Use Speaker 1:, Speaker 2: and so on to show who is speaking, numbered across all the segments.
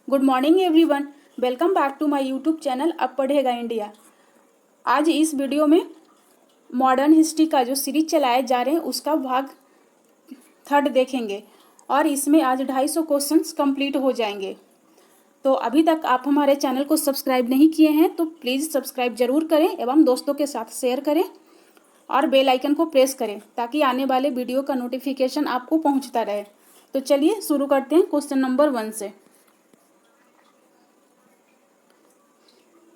Speaker 1: Good morning everyone. Welcome back to my YouTube channel अब पढ़ेगा India. आज इस वीडियो में मॉडर्न हिस्ट्री का जो सीरीज चलाए जा रहे हैं उसका भाग 3 देखेंगे और इसमें आज 250 क्वेश्चंस कंप्लीट हो जाएंगे। तो अभी तक आप हमारे चैनल को सब्सक्राइब नहीं किए हैं तो प्लीज़ सब्सक्राइब जरूर करें एवं दोस्तों के साथ शेयर करें और बेल आइकन को प्रेस करें ताकि आने वाले वीडियो का नोटिफिकेशन आपको पहुंचता रहे। तो चलिए शुरू करते हैं क्वेश्चन नंबर 1 से।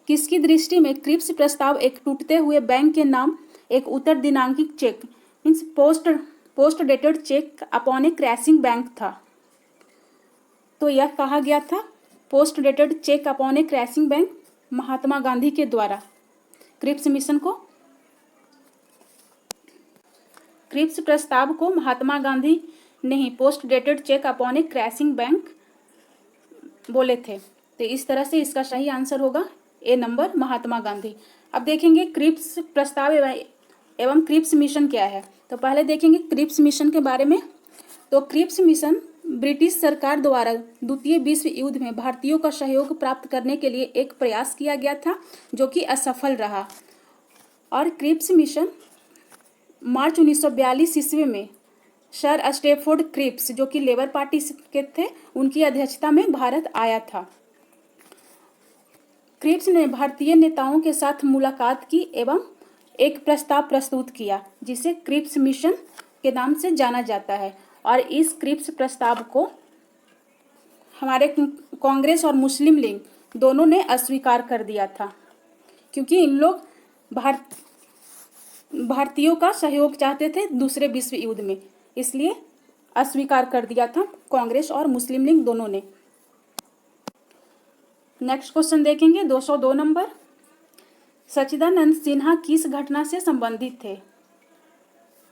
Speaker 1: किसकी दृष्टि में क्रिप्स प्रस्ताव एक टूटते हुए बैंक के नाम एक उत्तर दिनांकित cheque means post dated cheque upon a crashing bank था? तो यह कहा गया था post dated cheque upon a crashing bank Mahatma Gandhi के द्वारा। क्रिप्स मिशन को क्रिप्स प्रस्ताव को महात्मा गांधी ने ही post dated cheque upon a crashing bank बोले थे। तो इस तरह से इसका सही आंसर होगा ए नंबर महात्मा गांधी। अब देखेंगे क्रिप्स प्रस्ताव एवं क्रिप्स मिशन क्या है। तो पहले देखेंगे क्रिप्स मिशन के बारे में। तो क्रिप्स मिशन ब्रिटिश सरकार द्वारा द्वितीय विश्व युद्ध में भारतीयों का सहयोग प्राप्त करने के लिए एक प्रयास किया गया था जो कि असफल रहा। और क्रिप्स मिशन मार्च 1942 ईस्वी में सर स्टैफोर्ड क्रिप्स जो कि लेबर पार्टी के थे उनकी अध्यक्षता में भारत आया था। क्रिप्स ने भारतीय नेताओं के साथ मुलाकात की एवं एक प्रस्ताव प्रस्तुत किया जिसे क्रिप्स मिशन के नाम से जाना जाता है। और इस क्रिप्स प्रस्ताव को हमारे कांग्रेस और मुस्लिम लीग दोनों ने अस्वीकार कर दिया था क्योंकि इन लोग भारतीयों का सहयोग चाहते थे दूसरे विश्व युद्ध में, इसलिए अस्वीकार कर दिया था कांग्रेस और मुस्लिम लीग दोनों ने। नेक्स्ट क्वेश्चन देखेंगे 202 नंबर। सच्चिदानंद सिन्हा किस घटना से संबंधित थे?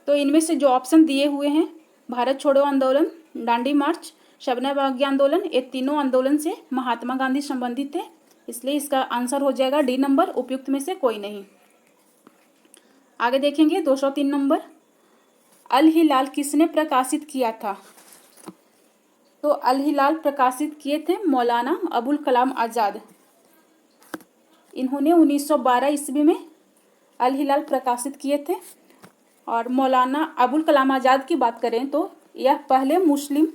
Speaker 1: तो इनमें से जो ऑप्शन दिए हुए हैं भारत छोड़ो आंदोलन, दांडी मार्च, शबना बागी आंदोलन, ये तीनों आंदोलन से महात्मा गांधी संबंधित थे, इसलिए इसका आंसर हो जाएगा डी नंबर, उपयुक्त में से कोई नहीं। आगे देखेंगे 203 नंबर। अल हिलाल किसने प्रकाशित किया था? तो अल हिलाल प्रकाशित किए थे मौलाना अबुल कलाम आज़ाद। इन्होंने 1912 ईस्वी में अल हिलाल प्रकाशित किए थे। और मौलाना अबुल कलाम आज़ाद की बात करें तो यह पहले मुस्लिम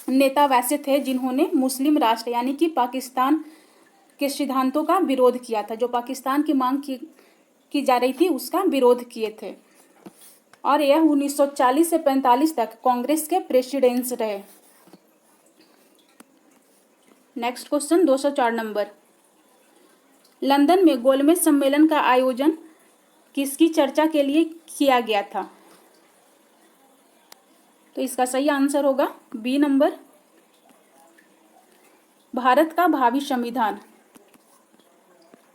Speaker 1: नेता वैसे थे जिन्होंने मुस्लिम राष्ट्र यानी कि पाकिस्तान के सिद्धांतों का विरोध किया था। जो पाकिस्तान की मांग की जा रही थी उसका विरोध किए थे। और यह 1940 से 45 तक कांग्रेस के प्रेसिडेंट रहे। Next question 204 number. लंदन में गोलमेज सम्मेलन का आयोजन किसकी चर्चा के लिए किया गया था? तो इसका सही आंसर होगा बी नंबर, भारत का भावी संविधान।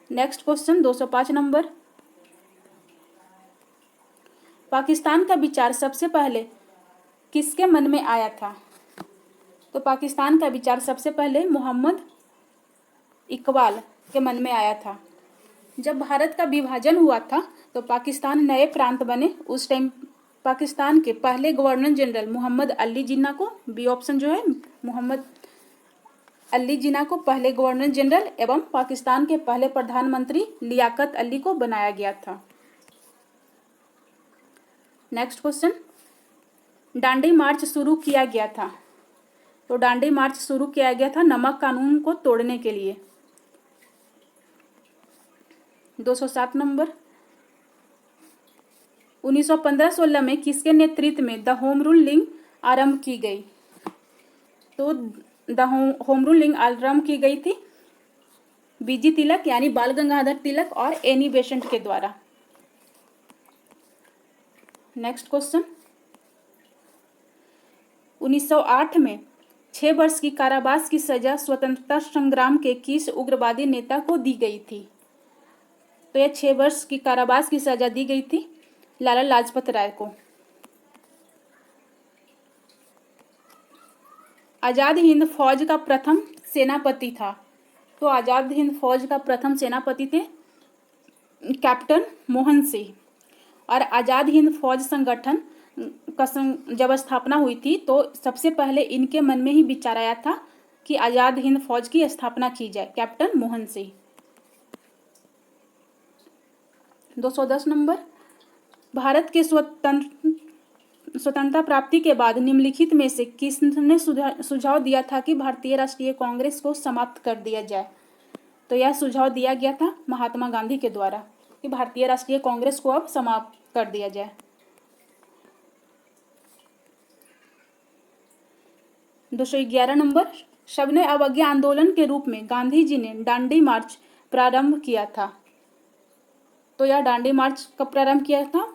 Speaker 1: Next question 205 number. पाकिस्तान का विचार सबसे पहले किसके मन में आया था? तो पाकिस्तान का विचार सबसे पहले मोहम्मद इकबाल के मन में आया था। जब भारत का विभाजन हुआ था तो पाकिस्तान नए प्रांत बने। उस टाइम पाकिस्तान के पहले गवर्नर जनरल मोहम्मद अली जिन्ना को, बी ऑप्शन जो है, मोहम्मद अली जिन्ना को पहले गवर्नर जनरल एवं पाकिस्तान के पहले प्रधानमंत्री लियाकत अली को बनाया गया था। Next question. दांडी मार्च शुरू किया गया था? तो दांडी मार्च शुरू किया गया था नमक कानून को तोड़ने के लिए। 207 नंबर। 1915-16 में किसके नेतृत्व में द होम रूल लीग आरंभ की गई? तो द होम रूल लीग आरंभ की गई थी बीजी तिलक यानी बाल गंगाधर तिलक और एनी बेसेंट के द्वारा। Next question. 1908 में 6 वर्ष की कारावास की सजा स्वतंत्रता संग्राम के किस उग्रवादी नेता को दी गई थी? तो यह 6 वर्ष की कारावास की सजा दी गई थी लाला लाजपत राय को। आजाद हिंद फौज का प्रथम सेनापति था? तो आजाद हिंद फौज का प्रथम सेनापति थे कैप्टन मोहन सिंह। और आजाद हिंद फौज संगठन का जब स्थापना हुई थी तो सबसे पहले इनके मन में ही विचार आया था कि आज़ाद हिंद फौज की स्थापना की जाए? कैप्टन मोहन सिंह। 210 नंबर, भारत के स्वतंत्रता प्राप्ति के बाद निम्नलिखित में से किसने सुझाव दिया था कि भारतीय राष्ट्रीय कांग्रेस को समाप्त कर दिया जाए? तो यह सुझाव दिया गया था महात्मा गांधी के द्वारा कि भारतीय राष्ट्रीय कांग्रेस को अब समाप्त कर दिया जाए। 211 नंबर, सविनय अवज्ञा आंदोलन के रूप में गांधी जी ने दांडी मार्च प्रारंभ किया था। तो यह दांडी मार्च कब प्रारंभ किया था?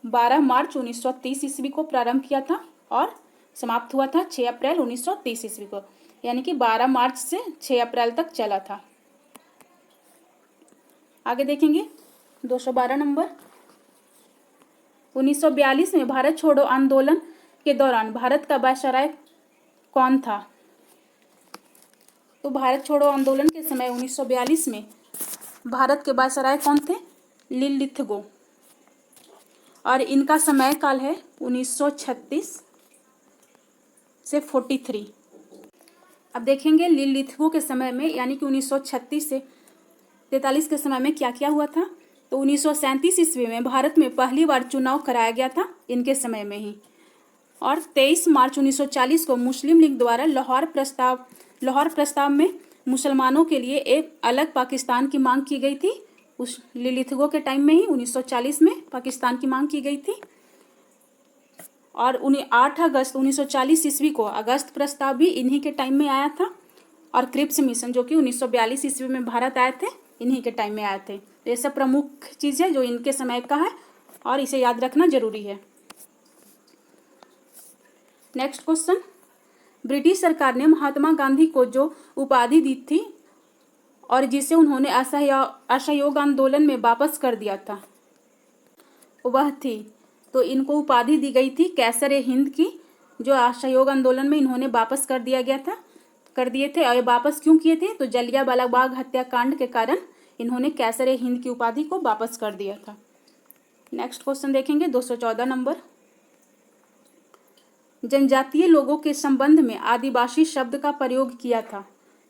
Speaker 1: 12 मार्च 1930 ईस्वी को प्रारंभ किया था और समाप्त हुआ था 6 अप्रैल 1930 ईस्वी को, यानी कि 12 मार्च से 6 अप्रैल तक चला था। आगे देखेंगे 212 नंबर, 1942 में भारत छोड़ो आंदोलन के दौरान भारत का वायसराय कौन था? तो भारत छोड़ो आंदोलन के समय 1942 में भारत के वायसराय कौन थे? लिलिथगो, और इनका समय काल है 1936 से 43। अब देखेंगे लिलिथगो के समय में, यानी कि 1936 से 43 के समय में क्या क्या हुआ था। तो 1937 ईस्वी में भारत में पहली बार चुनाव कराया गया था इनके समय में ही, और 23 मार्च 1940 को मुस्लिम लीग द्वारा लाहौर प्रस्ताव में मुसलमानों के लिए एक अलग पाकिस्तान की मांग की गई थी। उस लिलिथगो के टाइम में ही 1940 में पाकिस्तान की मांग की गई थी, और 8 अगस्त 1940 ईस्वी को अगस्त प्रस्ताव भी इन्हीं के टाइम में आया था, और क्रिप्स मिशन जो कि 1942 ईस्वी में भारत आए थे, इन्हीं के टाइम में आए थे। तो ये सब प्रमुख चीज़ है जो इनके समय का है और इसे याद रखना जरूरी है। नेक्स्ट क्वेश्चन, ब्रिटिश सरकार ने महात्मा गांधी को जो उपाधि दी थी और जिसे उन्होंने असहयोग आंदोलन में वापस कर दिया था वह थी, तो इनको उपाधि दी गई थी कैसर हिंद की, जो असहयोग आंदोलन में इन्होंने वापस कर दिए थे। और ये वापस क्यों किए थे? तो जलियांवाला बाग हत्याकांड के कारण इन्होंने कैसर हिंद की उपाधि को वापस कर दिया था। नेक्स्ट क्वेश्चन देखेंगे 214 नंबर, जनजातीय लोगों के संबंध में आदिवासी शब्द का प्रयोग किया था।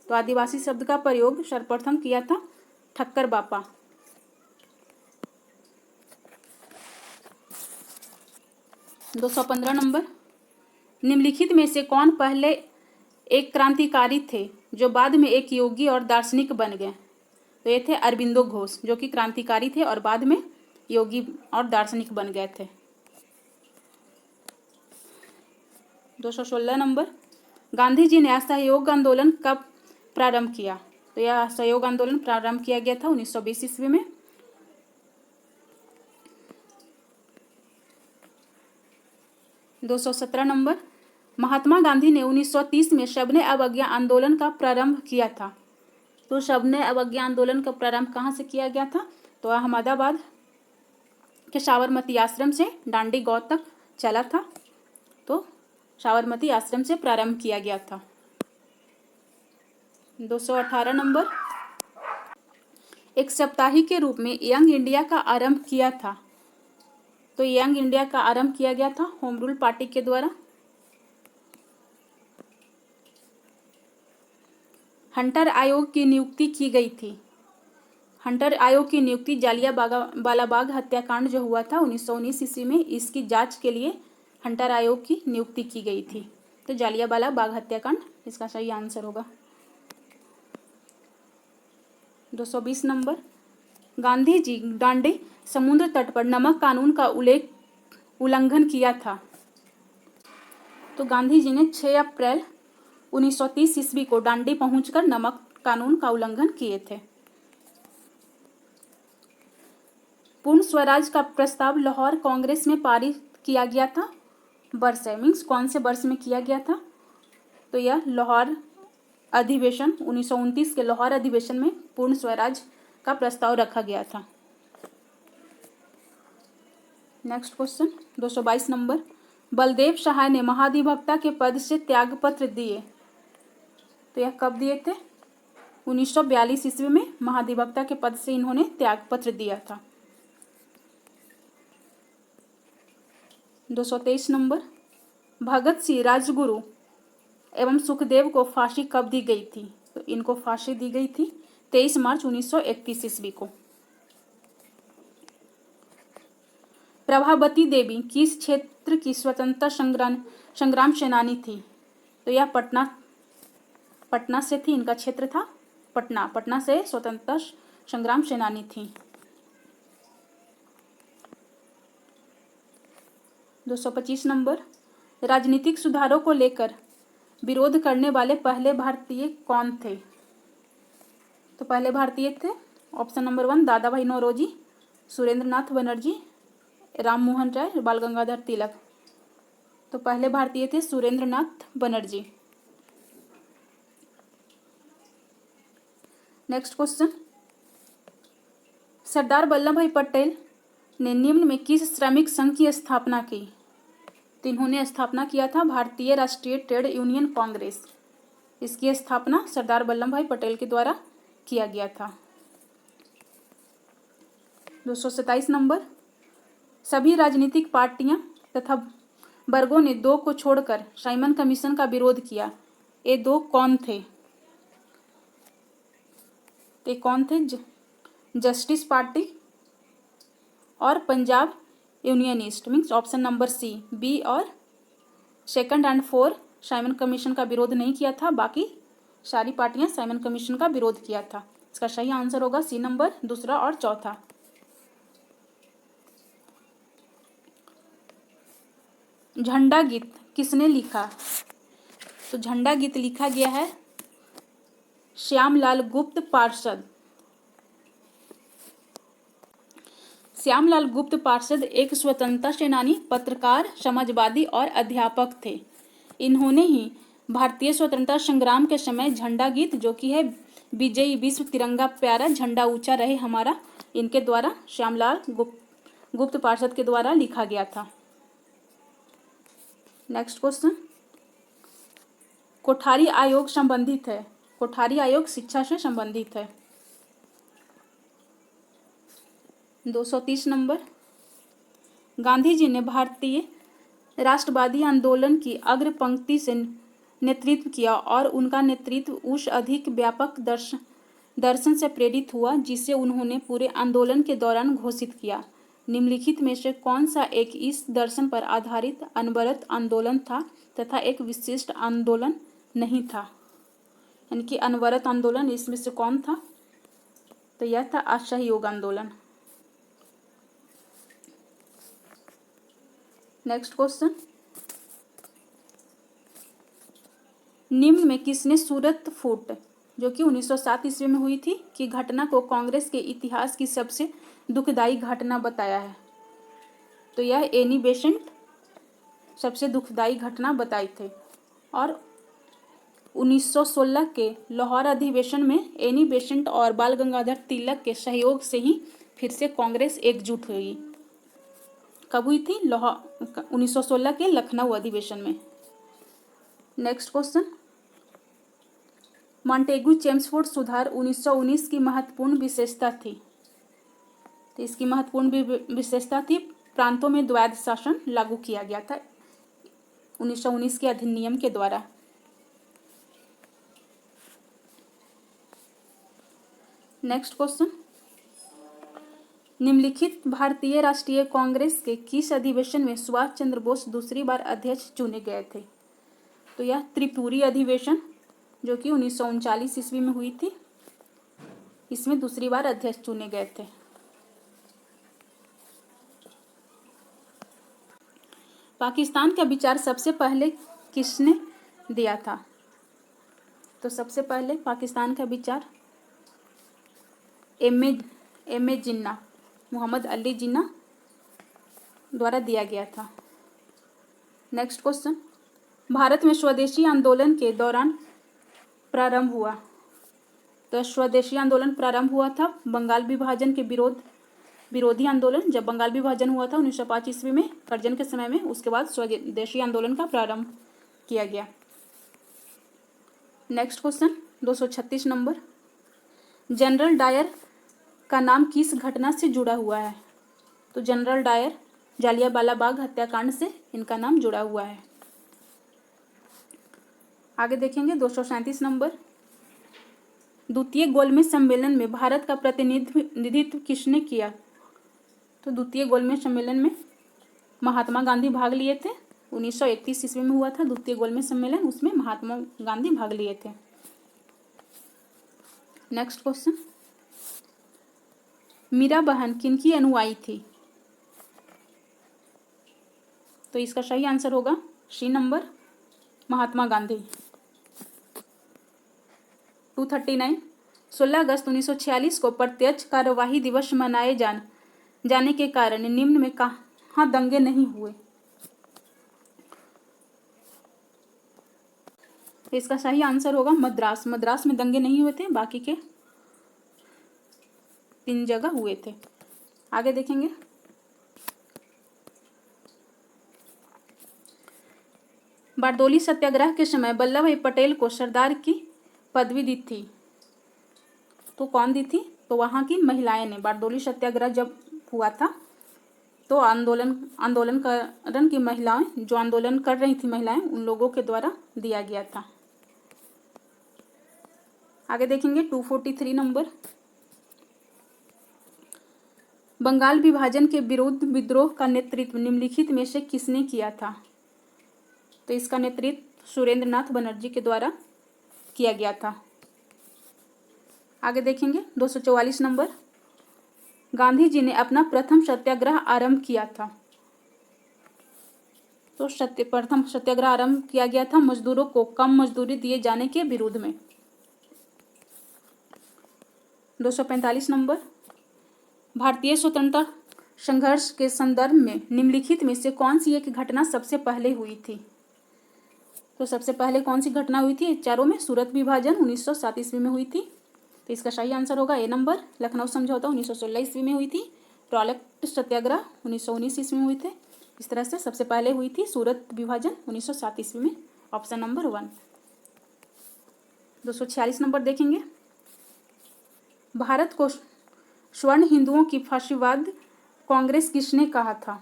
Speaker 1: तो आदिवासी शब्द का प्रयोग सर्वप्रथम किया था ठक्कर बापा। 215 नंबर, निम्नलिखित में से कौन पहले एक क्रांतिकारी थे जो बाद में एक योगी और दार्शनिक बन गए? तो ये थे अरबिंदो घोष, जो कि क्रांतिकारी थे और बाद में योगी और दार्शनिक बन गए थे। 216 नंबर, गांधी जी ने असहयोग आंदोलन कब प्रारंभ किया? तो यह असहयोग आंदोलन प्रारंभ किया गया था 1920 ईस्वी में। 217 नंबर, महात्मा गांधी ने 1930 में सविनय अवज्ञा आंदोलन का प्रारंभ किया था। तो सविनय अवज्ञा आंदोलन का प्रारंभ कहाँ से किया गया था? तो अहमदाबाद के साबरमती आश्रम से दांडी गांव तक चला था। तो साबरमती आश्रम से प्रारंभ किया गया था। 218 नंबर, एक साप्ताहिक के रूप में यंग इंडिया का आरंभ किया था। तो यंग इंडिया का आरंभ किया गया था होम रूल पार्टी के द्वारा। हंटर आयोग की नियुक्ति की गई थी। हंटर आयोग की नियुक्ति जलियांवाला बाग हत्याकांड जो हुआ था 1919 ईस्वी में, इसकी जांच के लिए हंटर आयोग की नियुक्ति की गई थी। तो जलियांवाला बाग हत्याकांड इसका सही आंसर होगा। 220 नंबर, गांधी जी दांडी समुद्र तट पर नमक कानून का उल्लंघन किया था। तो गांधी जी ने 6 अप्रैल 1930 ईस्वी को दांडी पहुंचकर नमक कानून का उल्लंघन किए थे। पूर्ण स्वराज का प्रस्ताव लाहौर कांग्रेस में पारित किया गया था। वर्ष है मीन्स कौन से वर्ष में किया गया था? तो यह लाहौर अधिवेशन 1929 के लाहौर अधिवेशन में पूर्ण स्वराज का प्रस्ताव रखा गया था। नेक्स्ट क्वेश्चन 222 नंबर, बलदेव सहाय ने महाधिवक्ता के पद से त्यागपत्र दिए। तो यह कब दिए थे? 1942 ईस्वी में महाधिवक्ता के पद से इन्होंने त्यागपत्र दिया था। 223 नंबर, भगत सिंह राजगुरु एवं सुखदेव को फांसी कब दी गई थी? तो इनको फांसी दी गई थी 23 मार्च 1931 ईस्वी को। प्रभावती देवी किस क्षेत्र की स्वतंत्रता संग्राम सेनानी थी? तो यह पटना से थी, इनका क्षेत्र था पटना से स्वतंत्रता संग्राम सेनानी थी। 225 नंबर, राजनीतिक सुधारों को लेकर विरोध करने वाले पहले भारतीय कौन थे? तो पहले भारतीय थे ऑप्शन नंबर 1 दादा भाई नौरोजी, सुरेंद्र नाथ बनर्जी, राम मोहन राय, बाल गंगाधर तिलक। तो पहले भारतीय थे सुरेंद्र नाथ बनर्जी। नेक्स्ट क्वेश्चन, सरदार वल्लभ भाई पटेल ने निम्न में किस श्रमिक संघ की स्थापना की? तो इन्होंने स्थापना किया था भारतीय राष्ट्रीय ट्रेड यूनियन कांग्रेस। इसकी स्थापना सरदार वल्लभ भाई पटेल के द्वारा किया गया था। 227 नंबर, सभी राजनीतिक पार्टियां तथा वर्गों ने 2 को छोड़कर साइमन कमीशन का विरोध किया। ये 2 कौन थे? ये कौन थे? जस्टिस पार्टी और Punjab unionist, means option number C, B और 2 और 4 साइमन कमीशन का विरोध नहीं किया था, बाकी सारी पार्टियां साइमन कमीशन का विरोध किया था। इसका सही आंसर होगा सी नंबर, दूसरा और चौथा। झंडा गीत किसने लिखा? तो झंडा गीत लिखा गया है श्यामलाल गुप्त पार्षद। श्यामलाल गुप्त पार्षद एक स्वतंत्रता सेनानी, पत्रकार, समाजवादी और अध्यापक थे। इन्होंने ही भारतीय स्वतंत्रता संग्राम के समय झंडा गीत, जो कि है विजयी विश्व तिरंगा प्यारा झंडा ऊंचा रहे हमारा, इनके द्वारा श्यामलाल गुप्त पार्षद के द्वारा लिखा गया था। नेक्स्ट क्वेश्चन, कोठारी आयोग संबंधित है। कोठारी आयोग शिक्षा से संबंधित है। 230 नंबर, गांधी जी ने भारतीय राष्ट्रवादी आंदोलन की अग्र पंक्ति से नेतृत्व किया और उनका नेतृत्व उस अधिक व्यापक दर्शन से प्रेरित हुआ जिसे उन्होंने पूरे आंदोलन के दौरान घोषित किया। निम्नलिखित में से कौन सा एक इस दर्शन पर आधारित अनवरत आंदोलन था तथा एक विशिष्ट आंदोलन नहीं था? यानी कि अनवरत आंदोलन इसमें से कौन था? तो यह था असहयोग आंदोलन। नेक्स्ट क्वेश्चन, निम्न में किसने सूरत फूट, जो कि 1907 ईस्वी में हुई थी, की घटना को कांग्रेस के इतिहास की सबसे दुखदायी घटना बताया है? तो यह एनी बेसेंट सबसे दुखदायी घटना बताई थे। और 1916 के लाहौर अधिवेशन में एनी बेसेंट और बाल गंगाधर तिलक के सहयोग से ही फिर से कांग्रेस एकजुट हुई। कब हुई थी? 1916 के लखनऊ अधिवेशन में। नेक्स्ट क्वेश्चन, मॉन्टेगू चेम्सफोर्ड सुधार 1919 की महत्वपूर्ण विशेषता थी। तो इसकी महत्वपूर्ण विशेषता थी प्रांतों में द्वैध शासन लागू किया गया था 1919 के अधिनियम के द्वारा। नेक्स्ट क्वेश्चन, निम्नलिखित भारतीय राष्ट्रीय कांग्रेस के किस अधिवेशन में सुभाष चंद्र बोस दूसरी बार अध्यक्ष चुने गए थे? तो यह त्रिपुरी अधिवेशन, जो कि 1939 ईस्वी में हुई थी, इसमें दूसरी बार अध्यक्ष चुने गए थे। पाकिस्तान का विचार सबसे पहले किसने दिया था? तो सबसे पहले पाकिस्तान का विचार एम ए जिन्ना, मोहम्मद अली जिन्ना द्वारा दिया गया था। नेक्स्ट क्वेश्चन, भारत में स्वदेशी आंदोलन के दौरान प्रारंभ हुआ। तो स्वदेशी आंदोलन प्रारंभ हुआ था बंगाल विभाजन के विरोधी आंदोलन, जब बंगाल विभाजन हुआ था 1905 ईस्वी में कर्जन के समय में, उसके बाद स्वदेशी आंदोलन का प्रारंभ किया गया। Next question 236 number, general Dyer का नाम किस घटना से जुड़ा हुआ है? तो जनरल डायर जालियांवाला बाग हत्याकांड से इनका नाम जुड़ा हुआ है। आगे देखेंगे 237 नंबर, द्वितीय गोलमेज सम्मेलन में भारत का प्रतिनिधित्व किसने किया? तो द्वितीय गोलमेज सम्मेलन में महात्मा गांधी भाग लिए थे। 1931 ईस्वी में हुआ था द्वितीय गोलमेज सम्मेलन, उसमें महात्मा गांधी भाग लिए थे। नेक्स्ट क्वेश्चन, मीरा बहन किनकी अनुयायी थी? तो इसका सही आंसर होगा सी नंबर, महात्मा गांधी। 239, 16 अगस्त 1946 को प्रत्यक्ष कार्यवाही दिवस मनाए जाने के कारण निम्न में कहाँ दंगे नहीं हुए? इसका सही आंसर होगा मद्रास। मद्रास में दंगे नहीं हुए थे, बाकी के 3 जगह हुए थे। आगे देखेंगे, बारदोली सत्याग्रह के समय वल्लभ भाई पटेल को सरदार की पदवी दी थी। तो कौन दी थी? तो वहाँ की महिलाएं ने। बारदोली सत्याग्रह जब हुआ था तो आंदोलन की महिलाएं, जो आंदोलन कर रही थी महिलाएं, उन लोगों के द्वारा दिया गया था। आगे देखेंगे 243 नंबर, बंगाल विभाजन के विरुद्ध विद्रोह का नेतृत्व निम्नलिखित में से किसने किया था? तो इसका नेतृत्व सुरेंद्र नाथ बनर्जी के द्वारा किया गया था। आगे देखेंगे 244 नंबर, गांधी जी ने अपना प्रथम सत्याग्रह आरंभ किया था। तो प्रथम सत्याग्रह आरंभ किया गया था मजदूरों को कम मजदूरी दिए जाने के विरोध में। 245 नंबर, भारतीय स्वतंत्रता संघर्ष के संदर्भ में निम्नलिखित में से कौन सी एक घटना सबसे पहले हुई थी? तो सबसे पहले कौन सी घटना हुई थी? चारों में सूरत विभाजन 1907 ईस्वी में हुई थी। तो इसका सही आंसर होगा ए नंबर, लखनऊ समझौता 1916 ईस्वी में हुई थी। रॉलेट सत्याग्रह 1919 ईस्वी में हुए थे। इस तरह से सबसे पहले हुई थी सूरत विभाजन 1907 ईस्वी में, ऑप्शन नंबर 1। 246 नंबर देखेंगे, भारत को स्वर्ण हिंदुओं की फाशीवाद कांग्रेस किसने कहा था?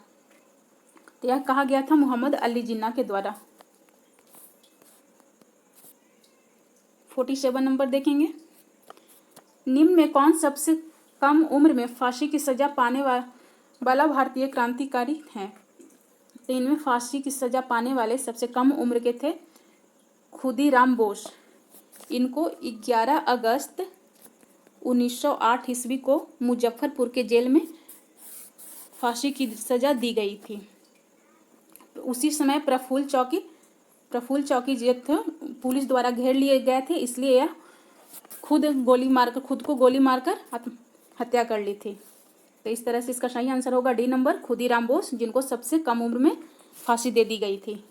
Speaker 1: तो यह कहा गया था मोहम्मद अली जिन्ना के द्वारा। 47 नंबर देखेंगे, निम्न में कौन सबसे कम उम्र में फांसी की सजा पाने वाला भारतीय क्रांतिकारी है? तो इनमें फांसी की सजा पाने वाले सबसे कम उम्र के थे खुदीराम बोस। इनको 11 अगस्त 1908 ईस्वी को मुजफ्फरपुर के जेल में फांसी की सजा दी गई थी। उसी समय प्रफुल्ल चौकी जो थे पुलिस द्वारा घेर लिए गए थे, इसलिए यह खुद को गोली मारकर हत्या कर ली थी। तो इस तरह से इसका सही आंसर होगा डी नंबर, खुदीराम बोस, जिनको सबसे कम उम्र में फांसी दे दी गई थी।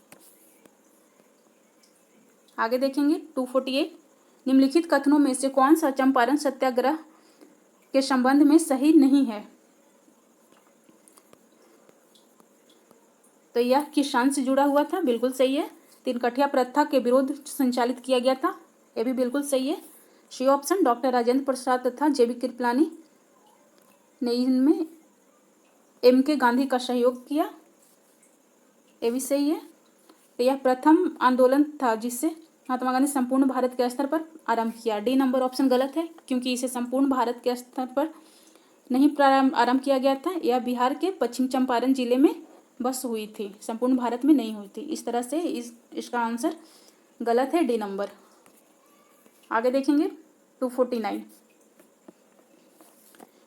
Speaker 1: आगे देखेंगे 248, निम्नलिखित कथनों में से कौन सा चंपारण सत्याग्रह के संबंध में सही नहीं है? तो यह किसान से जुड़ा हुआ था, बिल्कुल सही है। तिनकठिया प्रथा के विरोध संचालित किया गया था, यह भी बिल्कुल सही है। C option, doctor Rajendra Prasad तथा जेबी कृपलानी ने इनमें एम.के. गांधी का सहयोग किया, यह भी सही है। तो यह प्रथम आंदोलन था जिससे महात्मा गांधी संपूर्ण भारत के स्तर पर आरंभ किया। डी नंबर ऑप्शन गलत है, क्योंकि इसे संपूर्ण भारत के स्तर पर नहीं आरंभ किया गया था। यह बिहार के पश्चिम चंपारण जिले में बस हुई थी, संपूर्ण भारत में नहीं हुई थी। इस तरह से इसका आंसर गलत है, डी नंबर। आगे देखेंगे 249,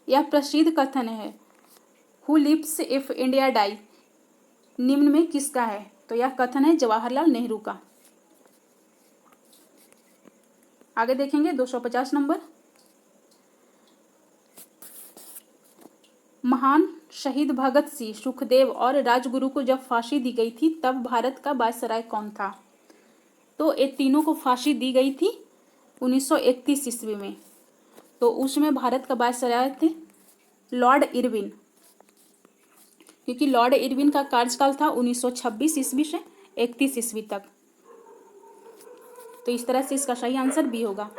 Speaker 1: यह प्रसिद्ध कथन है who lives if India die, निम्न में किसका है? तो यह कथन है जवाहरलाल नेहरू का। आगे देखेंगे 250 नंबर, महान शहीद भगत सिंह, सुखदेव और राजगुरु को जब फांसी दी गई थी तब भारत का वायसराय कौन था? तो ये तीनों को फांसी दी गई थी 1931 ईस्वी में। तो उसमें भारत का वायसराय थे लॉर्ड इरविन, क्योंकि लॉर्ड इरविन का कार्यकाल था 1926 ईस्वी से 31 ईस्वी तक। तो इस तरह से इसका सही आंसर बी होगा।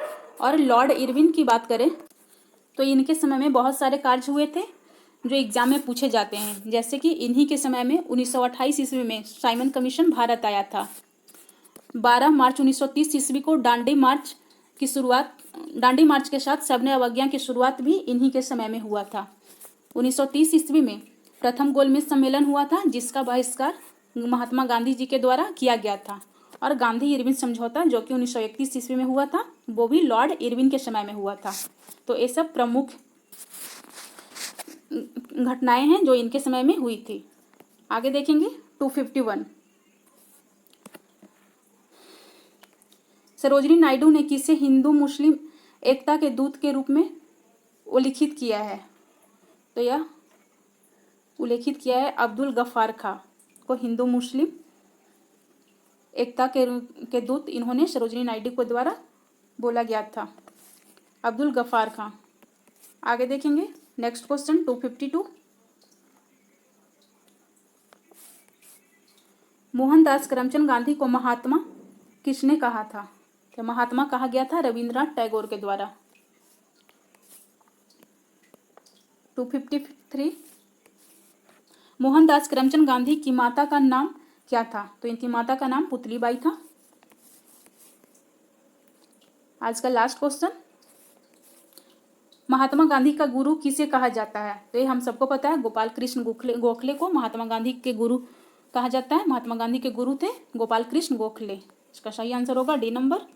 Speaker 1: और लॉर्ड इरविन की बात करें तो इनके समय में बहुत सारे कार्य हुए थे जो एग्जाम में पूछे जाते हैं। जैसे कि इन्हीं के समय में 1928 ईस्वी में साइमन कमीशन भारत आया था। 12 मार्च 1930 ईस्वी को दांडी मार्च के साथ सविनय अवज्ञा की शुरुआत भी इन्हीं के समय में हुआ था। 1930 ईस्वी में प्रथम गोलमेज सम्मेलन हुआ था, जिसका बहिष्कार महात्मा गांधी जी के द्वारा किया गया था। और गांधी इरविन समझौता जो कि 1931 ईस्वी में हुआ था, वो भी लॉर्ड इरविन के समय में हुआ था। तो ये सब प्रमुख घटनाएं हैं जो इनके समय में हुई थी। आगे देखेंगे 251। सरोजिनी नायडू ने किसे हिंदू मुस्लिम एकता के दूत के रूप में उल्लेखित किया है? तो यह उल्लेखित किया है अब्दुल गफ्फार खां को हिंदू मुस्लिम एकता के दूत इन्होंने सरोजिनी नायडू के द्वारा बोला गया था, अब्दुल गफ्फार खां। आगे देखेंगे नेक्स्ट क्वेश्चन 252। मोहनदास करमचंद गांधी को महात्मा किसने कहा था? तो महात्मा कहा गया था रविंद्रनाथ टैगोर के द्वारा। 253। मोहनदास करमचंद गांधी की माता का नाम क्या था? तो इनकी माता का नाम पुतलीबाई था। आज का लास्ट क्वेश्चन, महात्मा गांधी का गुरु किसे कहा जाता है? तो ये हम सबको पता है, गोपाल कृष्ण गोखले को महात्मा गांधी के गुरु कहा जाता है। महात्मा गांधी के गुरु थे गोपाल कृष्ण गोखले। इसका सही आंसर होगा डी नंबर।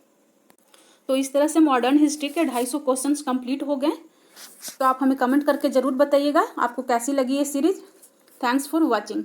Speaker 1: तो इस तरह से मॉडर्न हिस्ट्री के 250 क्वेश्चंस कंप्लीट हो गए। तो आप हमें कमेंट करके ज़रूर बताइएगा आपको कैसी लगी ये सीरीज। Thanks for watching.